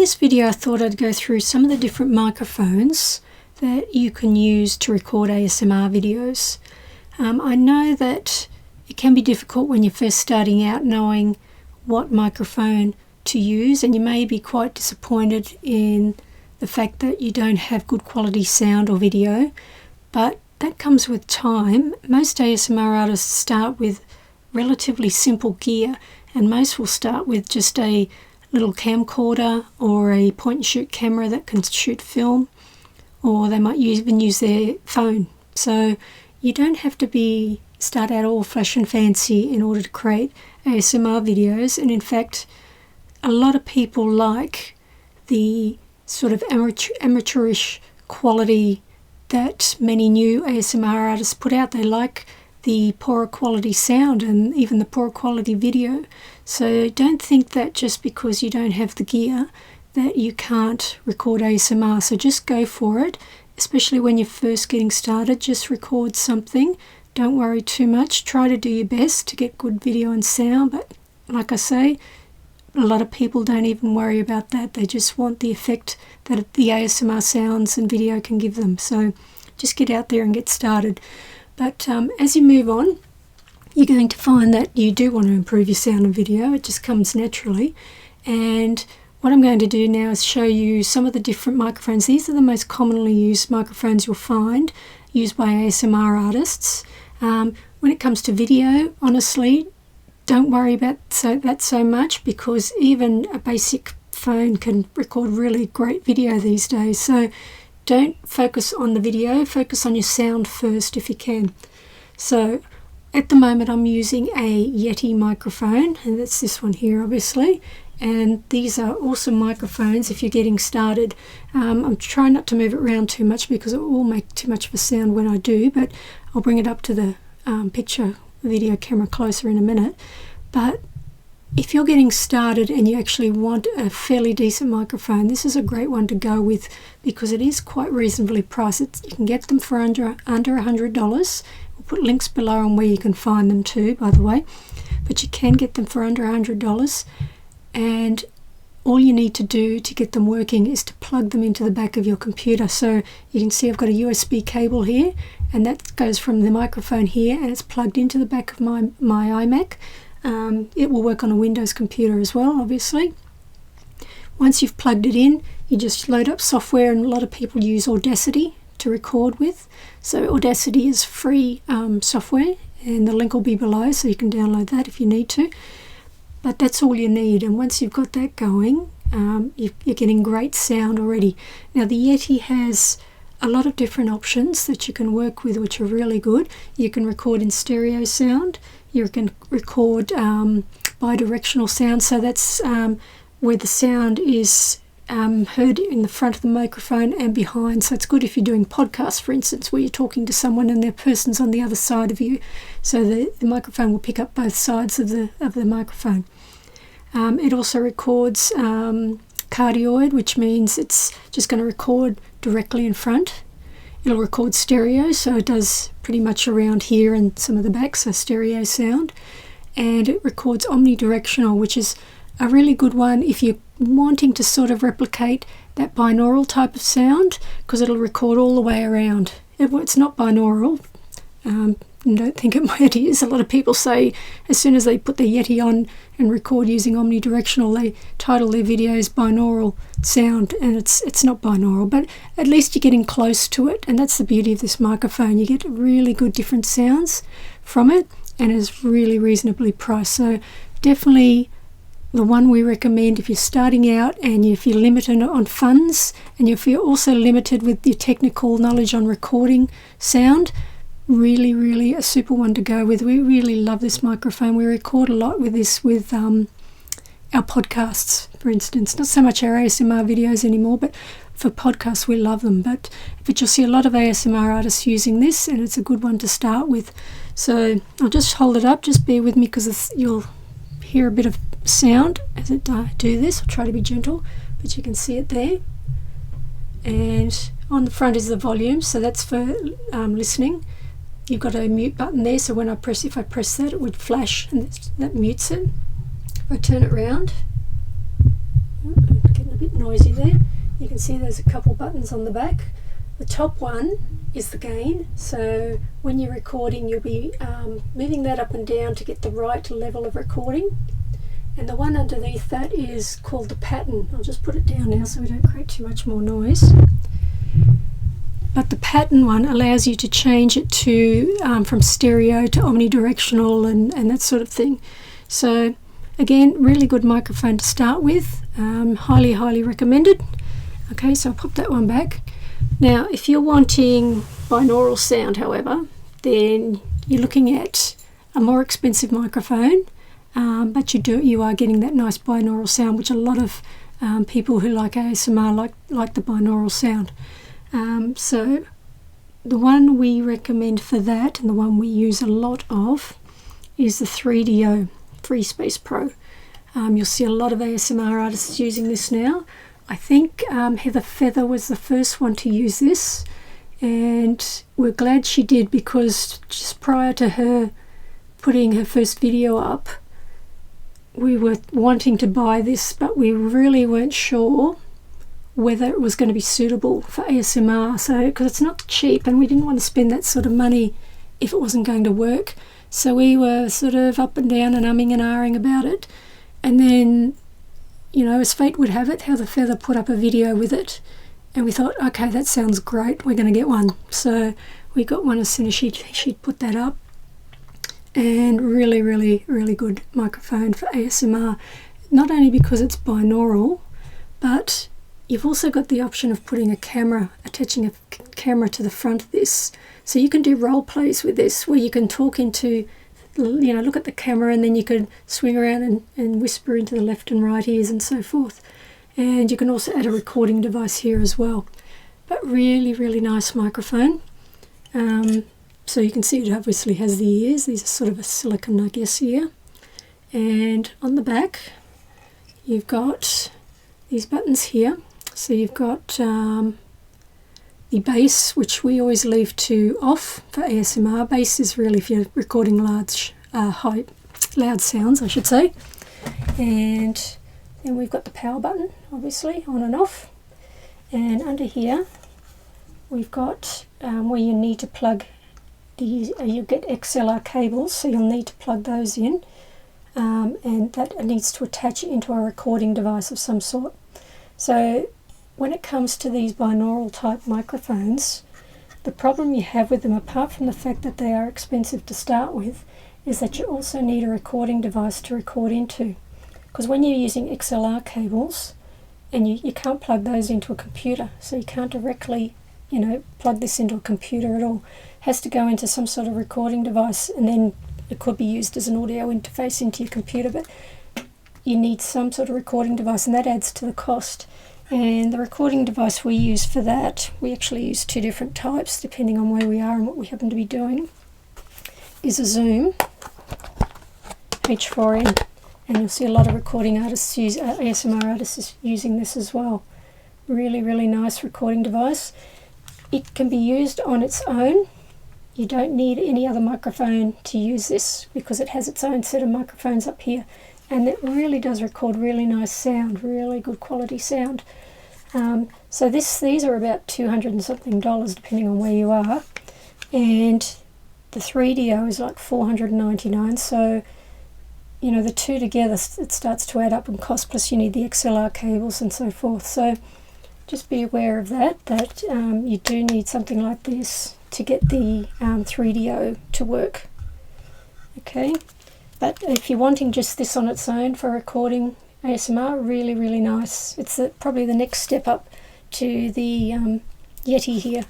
this video I thought I'd go through some of the different microphones that you can use to record ASMR videos. I know that it can be difficult when you're first starting out knowing what microphone to use, and you may be quite disappointed in the fact that you don't have good quality sound or video, but that comes with time. Most ASMR artists start with relatively simple gear, and most will start with just a little camcorder or a point and shoot camera that can shoot film, or they might even use their phone. So you don't have to start out all flash and fancy in order to create ASMR videos. And in fact, a lot of people like the sort of amateurish quality that many new ASMR artists put out. They like the poorer quality sound and even the poorer quality video. So don't think that just because you don't have the gear that you can't record ASMR. So just go for it, especially when you're first getting started. Just record something. Don't worry too much. Try to do your best to get good video and sound, but like I say, a lot of people don't even worry about that. They just want the effect that the ASMR sounds and video can give them. So just get out there and get started. But as you move on, you're going to find that you do want to improve your sound and video. It just comes naturally. And what I'm going to do now is show you some of the different microphones. These are the most commonly used microphones you'll find used by ASMR artists. When it comes to video, honestly, don't worry about that so much, because even a basic phone can record really great video these days. So don't focus on the video, focus on your sound first if you can. So at the moment I'm using a Yeti microphone, and that's this one here obviously, and these are awesome microphones if you're getting started. I'm trying not to move it around too much because it will make too much of a sound when I do, but I'll bring it up to the picture video camera closer in a minute. But if you're getting started and you actually want a fairly decent microphone, this is a great one to go with because it is quite reasonably priced. You can get them for under $100. We'll put links below on where you can find them too, by the way, but you can get them for under $100, and all you need to do to get them working is to plug them into the back of your computer. So you can see I've got a USB cable here, and that goes from the microphone here, and it's plugged into the back of my iMac. It will work on a Windows computer as well, obviously. Once you've plugged it in, you just load up software, and a lot of people use Audacity to record with. So Audacity is free software, and the link will be below so you can download that if you need to. But that's all you need, and once you've got that going, you're getting great sound already. Now the Yeti has a lot of different options that you can work with, which are really good. You can record in stereo sound, you can record bidirectional sound, so that's where the sound is heard in the front of the microphone and behind. So it's good if you're doing podcasts, for instance, where you're talking to someone and their person's on the other side of you, so the microphone will pick up both sides of the microphone. It also records cardioid, which means it's just going to record directly in front. It'll record stereo, so it does pretty much around here and some of the back, so stereo sound. And it records omnidirectional, which is a really good one if you're wanting to sort of replicate that binaural type of sound, because it'll record all the way around. It's not binaural. Don't think it is. A lot of people say as soon as they put their Yeti on and record using omnidirectional, they title their videos binaural sound, and it's not binaural, but at least you're getting close to it, and that's the beauty of this microphone. You get really good different sounds from it, and it's really reasonably priced. So definitely the one we recommend if you're starting out and if you're limited on funds, and if you're also limited with your technical knowledge on recording sound. Really a super one to go with. We really love this microphone. We record a lot with this with our podcasts, for instance. Not so much our ASMR videos anymore, but for podcasts we love them. But you'll see a lot of ASMR artists using this, and it's a good one to start with. So I'll just hold it up, just bear with me, because you'll hear a bit of sound as it do this. I'll try to be gentle, but you can see it there. And on the front is the volume, so that's for listening. You've got a mute button there, so when if I press that, it would flash, and that mutes it. If I turn it around, getting a bit noisy. noisy there. You can see there's a couple buttons on the back. The top one is the gain, so when you're recording you'll be moving that up and down to get the right level of recording. And the one underneath that is called the pattern. I'll just put it down now so we don't create too much more noise. But the pattern one allows you to change it to from stereo to omnidirectional and that sort of thing. So again, really good microphone to start with. Highly recommended. Okay, so I'll pop that one back. Now, if you're wanting binaural sound, however, then you're looking at a more expensive microphone, but you are getting that nice binaural sound, which a lot of people who like ASMR like the binaural sound. So the one we recommend for that, and the one we use a lot of, is the 3DO Free Space Pro. You'll see a lot of ASMR artists using this now. I think Heather Feather was the first one to use this, and we're glad she did, because just prior to her putting her first video up, we were wanting to buy this, but we really weren't sure whether it was going to be suitable for ASMR. So, because it's not cheap, and we didn't want to spend that sort of money if it wasn't going to work. So we were sort of up and down and umming and ahhing about it. And then, you know, as fate would have it, Heather Feather put up a video with it, and we thought, okay, that sounds great, we're going to get one. So we got one as soon as she'd put that up, and really good microphone for ASMR. Not only because it's binaural, but you've also got the option of putting a camera, attaching a camera to the front of this. So you can do role plays with this, where you can talk into, you know, look at the camera, and then you can swing around and whisper into the left and right ears and so forth. And you can also add a recording device here as well. But really nice microphone. So you can see it obviously has the ears. These are sort of a silicone, I guess, ear. And on the back you've got these buttons here. So you've got the bass, which we always leave to off for ASMR. Bass is really if you're recording loud sounds, I should say. And then we've got the power button, obviously, on and off. And under here we've got where you need to plug these. You get XLR cables, so you'll need to plug those in, and that needs to attach into a recording device of some sort. So when it comes to these binaural type microphones, the problem you have with them, apart from the fact that they are expensive to start with, is that you also need a recording device to record into. Because when you're using XLR cables, and you can't plug those into a computer, so you can't directly, you know, plug this into a computer at all. It has to go into some sort of recording device, and then it could be used as an audio interface into your computer, but you need some sort of recording device, and that adds to the cost. And the recording device we use for that, we actually use two different types depending on where we are and what we happen to be doing, is a Zoom H4n, and you'll see a lot of recording artists use, ASMR artists using this as well. Really nice recording device. It can be used on its own. You don't need any other microphone to use this, because it has its own set of microphones up here, and it really does record really nice sound, really good quality sound. So these are about $200 and something depending on where you are, and the 3DO is like $499. So, you know, the two together, it starts to add up in cost, plus you need the XLR cables and so forth. So just be aware of that you do need something like this to get the 3DO to work. Okay, but if you're wanting just this on its own for recording ASMR, really nice. It's probably the next step up to the Yeti here.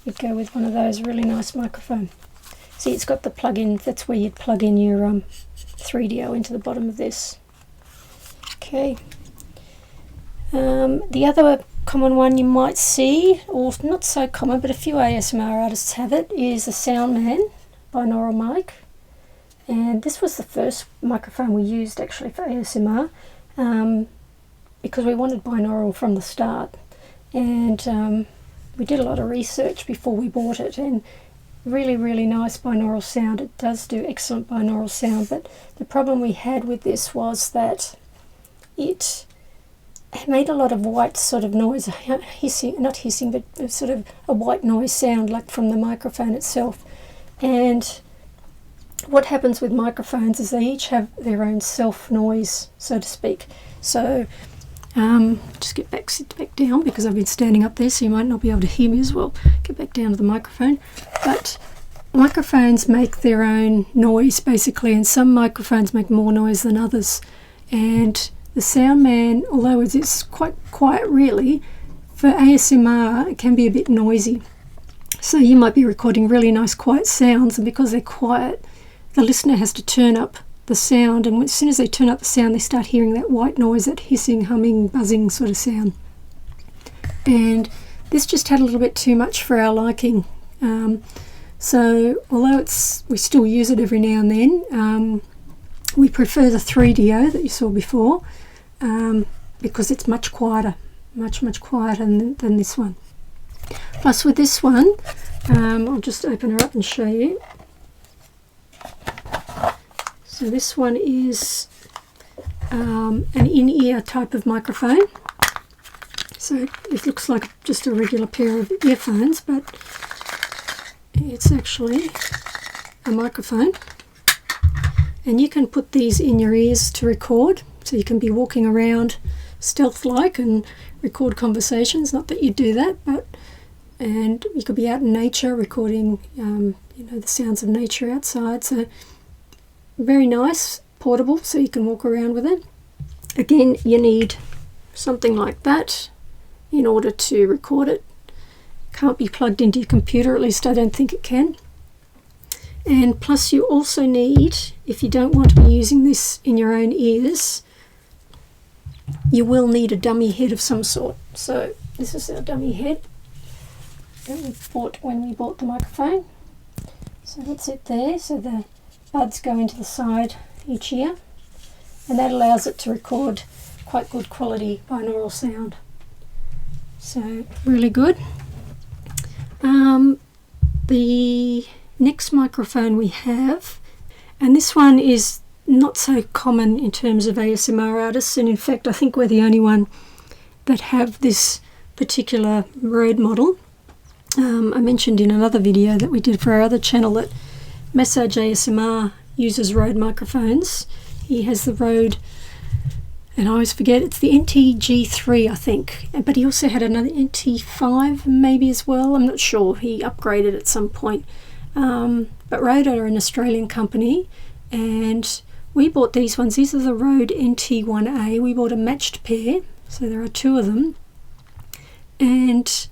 You'd go with one of those, really nice microphone. See, it's got the plug-in, that's where you'd plug in your 3DO into the bottom of this. Okay. The other common one you might see, or not so common, but a few ASMR artists have it, is the Soundman Binaural Mic. And this was the first microphone we used actually for ASMR, because we wanted binaural from the start. And we did a lot of research before we bought it, and really nice binaural sound. It does do excellent binaural sound, but the problem we had with this was that it it made a lot of white sort of noise, hissing, not hissing, but sort of a white noise sound, like from the microphone itself. And what happens with microphones is they each have their own self noise, so to speak. So just sit back down, because I've been standing up there, so you might not be able to hear me as well. Get back down to the microphone. But microphones make their own noise basically, and some microphones make more noise than others. And the sound man, although it's quite quiet really, for ASMR it can be a bit noisy. So you might be recording really nice quiet sounds, and because they're quiet, the listener has to turn up the sound, and as soon as they turn up the sound, they start hearing that white noise, that hissing, humming, buzzing sort of sound. And this just had a little bit too much for our liking. So although we still use it every now and then, we prefer the 3DO that you saw before, because it's much quieter, much quieter than this one. Plus with this one, I'll just open her up and show you. So this one is an in-ear type of microphone. So it looks like just a regular pair of earphones, but it's actually a microphone. And you can put these in your ears to record, so you can be walking around stealth-like and record conversations. Not that you do that, and you could be out in nature recording, the sounds of nature outside. So very nice, portable, so you can walk around with it. Again, you need something like that in order to record it. Can't be plugged into your computer, at least I don't think it can. And plus you also need, if you don't want to be using this in your own ears, you will need a dummy head of some sort. So this is our dummy head that we bought when we bought the microphone. So that's it there. So the buds go into the side each ear, and that allows it to record quite good quality binaural sound. So really good. The next microphone we have, and this one is not so common in terms of ASMR artists, and in fact I think we're the only one that have this particular Rode model. I mentioned in another video that we did for our other channel that Massage ASMR uses Rode microphones. He has the Rode, and I always forget, it's the NT-G3 I think, but he also had another NT5 maybe as well, I'm not sure, he upgraded at some point. But Rode are an Australian company, and we bought these ones. These are the Rode NT1A. We bought a matched pair, so there are two of them, and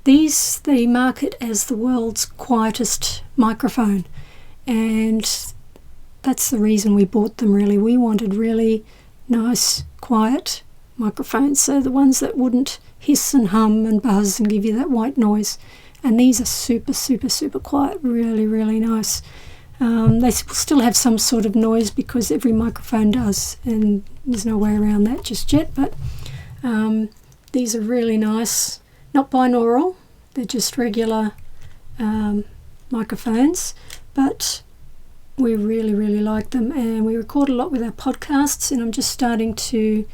these they market as the world's quietest microphone, and that's the reason we bought them really. We wanted really nice quiet microphones, so the ones that wouldn't hiss and hum and buzz and give you that white noise. And these are super quiet, really nice. They still have some sort of noise because every microphone does, and there's no way around that just yet, but these are really nice. Not binaural, they're just regular microphones, but we really like them, and we record a lot with our podcasts, and I'm just starting to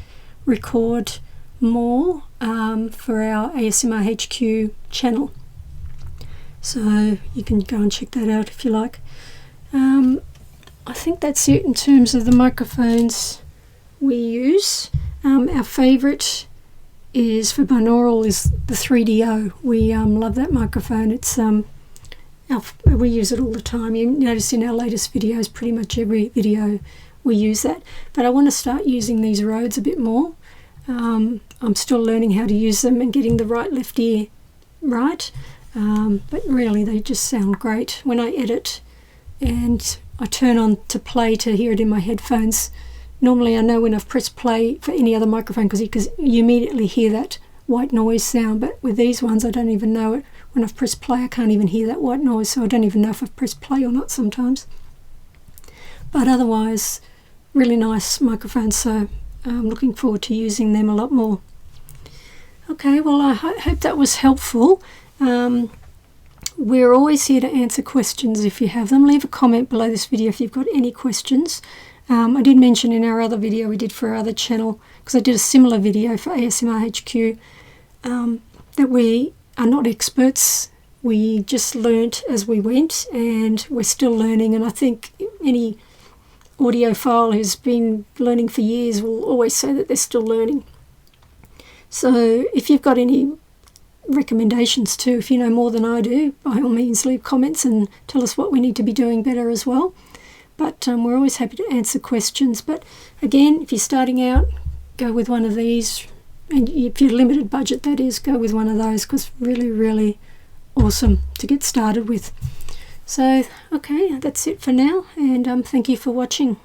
record more for our ASMR HQ channel. So you can go and check that out if you like. I think that's it in terms of the microphones we use. Our favourite is for binaural is the 3DO. We love that microphone. It's we use it all the time. You notice in our latest videos, pretty much every video we use that. But I want to start using these Rodes a bit more. I'm still learning how to use them and getting the right left ear right. But really they just sound great. When I edit and I turn on to play to hear it in my headphones, normally I know when I've pressed play for any other microphone because you immediately hear that white noise sound, but with these ones I don't even know it. When I've pressed play I can't even hear that white noise, so I don't even know if I've pressed play or not sometimes. But otherwise, really nice microphones, so I'm looking forward to using them a lot more. Okay, well I hope that was helpful. We're always here to answer questions if you have them. Leave a comment below this video if you've got any questions. I did mention in our other video we did for our other channel, because I did a similar video for ASMR HQ, that we are not experts. We just learnt as we went, and we're still learning. And I think any audiophile who's been learning for years will always say that they're still learning. So if you've got any recommendations too, if you know more than I do, by all means leave comments and tell us what we need to be doing better as well. But we're always happy to answer questions. But again, if you're starting out, go with one of these. And if you're limited budget, that is, go with one of those, because really, really awesome to get started with. So, okay, that's it for now, and thank you for watching.